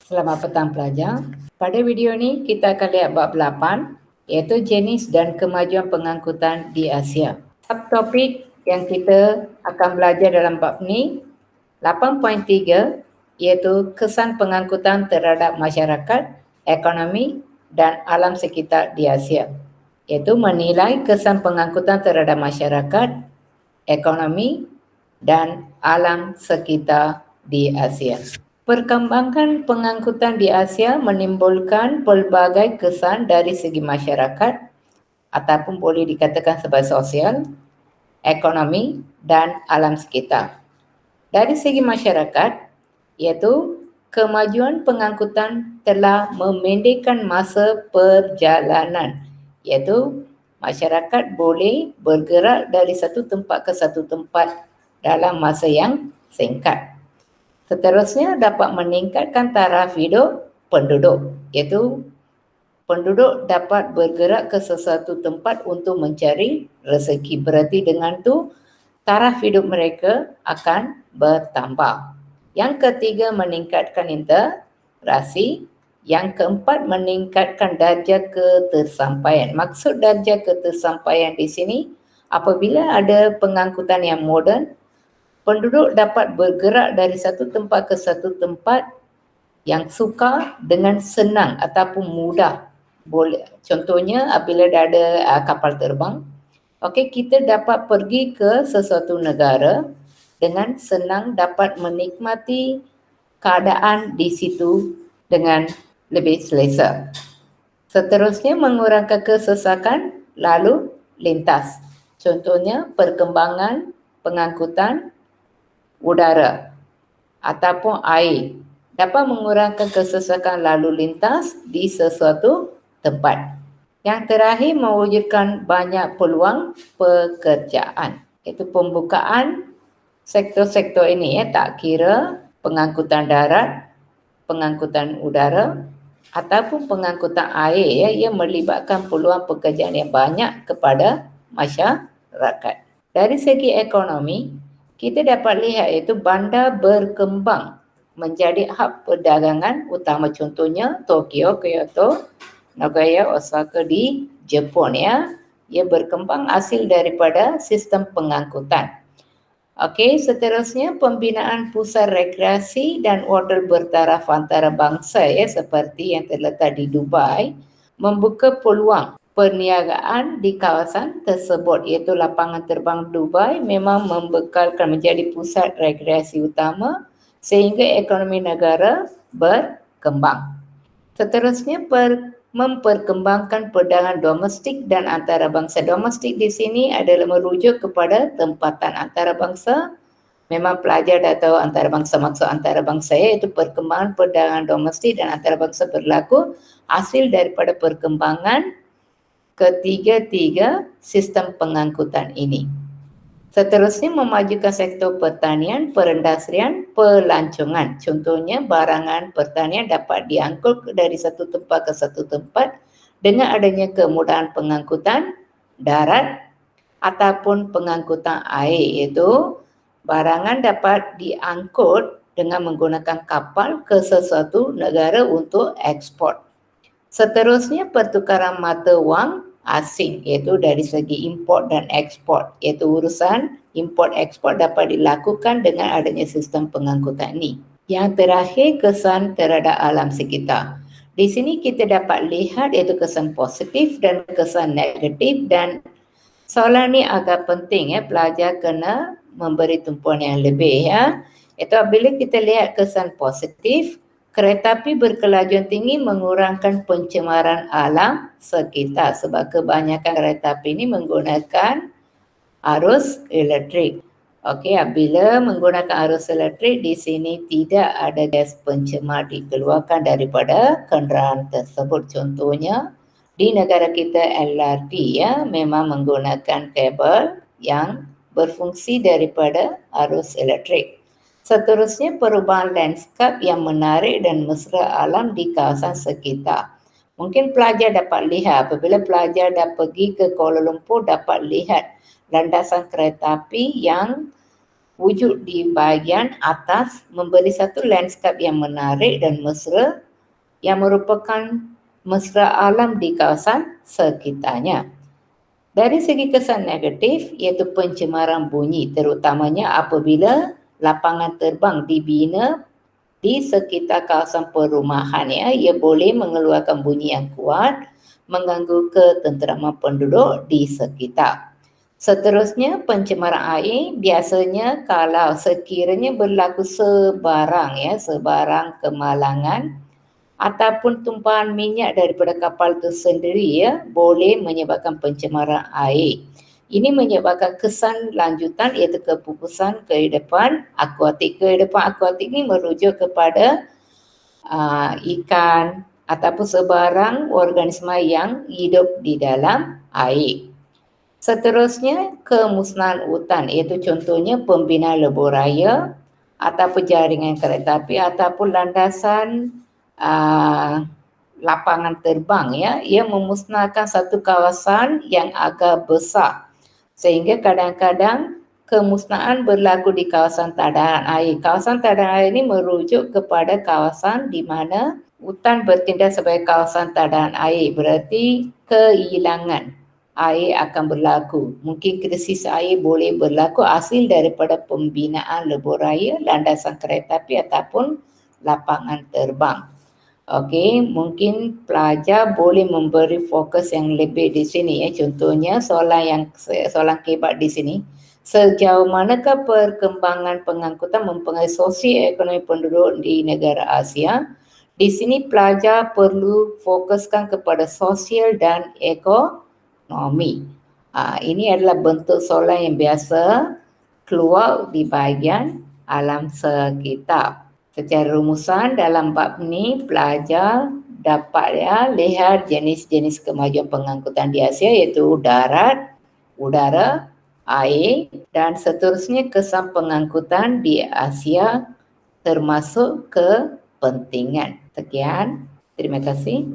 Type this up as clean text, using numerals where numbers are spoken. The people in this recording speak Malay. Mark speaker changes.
Speaker 1: Selamat petang pelajar. Pada video ini kita akan lihat bab 8 iaitu jenis dan kemajuan pengangkutan di Asia. Subtopik yang kita akan belajar dalam bab ini 8.3 iaitu kesan pengangkutan terhadap masyarakat, ekonomi dan alam sekitar di Asia. Iaitu menilai kesan pengangkutan terhadap masyarakat, ekonomi dan alam sekitar di Asia. Perkembangan pengangkutan di Asia menimbulkan pelbagai kesan dari segi masyarakat ataupun boleh dikatakan sebagai sosial, ekonomi dan alam sekitar. Dari segi masyarakat, iaitu kemajuan pengangkutan telah memendekkan masa perjalanan, iaitu masyarakat boleh bergerak dari satu tempat ke satu tempat dalam masa yang singkat. Seterusnya dapat meningkatkan taraf hidup penduduk, iaitu penduduk dapat bergerak ke sesuatu tempat untuk mencari rezeki. Berarti dengan tu taraf hidup mereka akan bertambah. Yang ketiga, meningkatkan interaksi. Yang keempat, meningkatkan darjah ketersampaian. Maksud darjah ketersampaian di sini, apabila ada pengangkutan yang moden, penduduk dapat bergerak dari satu tempat ke satu tempat yang sukar dengan senang ataupun mudah. Boleh, contohnya apabila ada kapal terbang, okey, kita dapat pergi ke sesuatu negara dengan senang dapat menikmati keadaan di situ dengan lebih selesa. Seterusnya, mengurangkan kesesakan lalu lintas. Contohnya perkembangan pengangkutan udara ataupun air dapat mengurangkan kesesakan lalu lintas di sesuatu tempat. Yang terakhir, mewujudkan banyak peluang pekerjaan. Itu pembukaan sektor-sektor ini, tak kira pengangkutan darat, pengangkutan udara ataupun pengangkutan air, ia melibatkan peluang pekerjaan yang banyak kepada masyarakat. Dari segi ekonomi, kita dapat lihat iaitu bandar berkembang menjadi hub perdagangan utama, contohnya Tokyo, Kyoto, Nagoya, Osaka di Jepun ya. Ia berkembang hasil daripada sistem pengangkutan. Okey, seterusnya pembinaan pusat rekreasi dan hotel bertaraf antarabangsa ya seperti yang terletak di Dubai membuka peluang perniagaan di kawasan tersebut, iaitu lapangan terbang Dubai memang membekalkan menjadi pusat rekreasi utama sehingga ekonomi negara berkembang. Seterusnya, memperkembangkan perdagangan domestik dan antarabangsa. Domestik di sini adalah merujuk kepada tempatan antarabangsa. Memang pelajar dah tahu antarabangsa, maksud antarabangsa iaitu perkembangan perdagangan domestik dan antarabangsa berlaku hasil daripada perkembangan ketiga-tiga sistem pengangkutan ini. Seterusnya, memajukan sektor pertanian, perindustrian, pelancongan. Contohnya, barangan pertanian dapat diangkut dari satu tempat ke satu tempat dengan adanya kemudahan pengangkutan darat ataupun pengangkutan air, iaitu barangan dapat diangkut dengan menggunakan kapal ke sesuatu negara untuk ekspor. Seterusnya, pertukaran mata wang asing, iaitu dari segi import dan ekspor, iaitu urusan import ekspor dapat dilakukan dengan adanya sistem pengangkutan ini. Yang terakhir, kesan terhadap alam sekitar. Di sini kita dapat lihat iaitu kesan positif dan kesan negatif, dan soalan ni agak penting ya, pelajar kena memberi tumpuan yang lebih ya. Itu apabila kita lihat kesan positif, kereta api berkelajuan tinggi mengurangkan pencemaran alam sekitar sebab kebanyakan kereta api ini menggunakan arus elektrik. Okey, apabila menggunakan arus elektrik, di sini tidak ada gas pencemar dikeluarkan daripada kenderaan tersebut. Contohnya di negara kita LRT ya, memang menggunakan kabel yang berfungsi daripada arus elektrik. Seterusnya, perubahan lanskap yang menarik dan mesra alam di kawasan sekitar. Mungkin pelajar dapat lihat apabila pelajar dah pergi ke Kuala Lumpur, dapat lihat landasan kereta api yang wujud di bahagian atas memberi satu landscape yang menarik dan mesra yang merupakan mesra alam di kawasan sekitarnya. Dari segi kesan negatif iaitu pencemaran bunyi terutamanya apabila lapangan terbang dibina di sekitar kawasan perumahan ya, ia boleh mengeluarkan bunyi yang kuat mengganggu ketenteraman penduduk di sekitar. Seterusnya, pencemaran air biasanya kalau sekiranya berlaku sebarang kemalangan ataupun tumpahan minyak daripada kapal itu sendiri ya, boleh menyebabkan pencemaran air. Ini menyebabkan kesan lanjutan iaitu kepupusan kehidupan akuatik. Kehidupan akuatik ini merujuk kepada ikan ataupun sebarang organisma yang hidup di dalam air. Seterusnya, kemusnahan hutan iaitu contohnya pembinaan lebuh raya ataupun jaringan kereta api ataupun landasan lapangan terbang ya, ia memusnahkan satu kawasan yang agak besar sehingga kadang-kadang kemusnahan berlaku di kawasan tadahan air. Kawasan tadahan air ini merujuk kepada kawasan di mana hutan bertindak sebagai kawasan tadahan air, berarti kehilangan air akan berlaku. Mungkin krisis air boleh berlaku hasil daripada pembinaan lebuh raya, landasan kereta api ataupun lapangan terbang. Okey, mungkin pelajar boleh memberi fokus yang lebih di sini ya. Contohnya soalan kebat di sini. Sejauh manakah perkembangan pengangkutan mempengaruhi sosioekonomi penduduk di negara Asia? Di sini pelajar perlu fokuskan kepada sosial dan ekonomi. Ini adalah bentuk soalan yang biasa keluar di bahagian alam sekitar. Secara rumusan dalam bab ni pelajar dapat lihat jenis-jenis kemajuan pengangkutan di Asia iaitu darat, udara, air dan seterusnya kesan pengangkutan di Asia termasuk kepentingan. Sekian, terima kasih.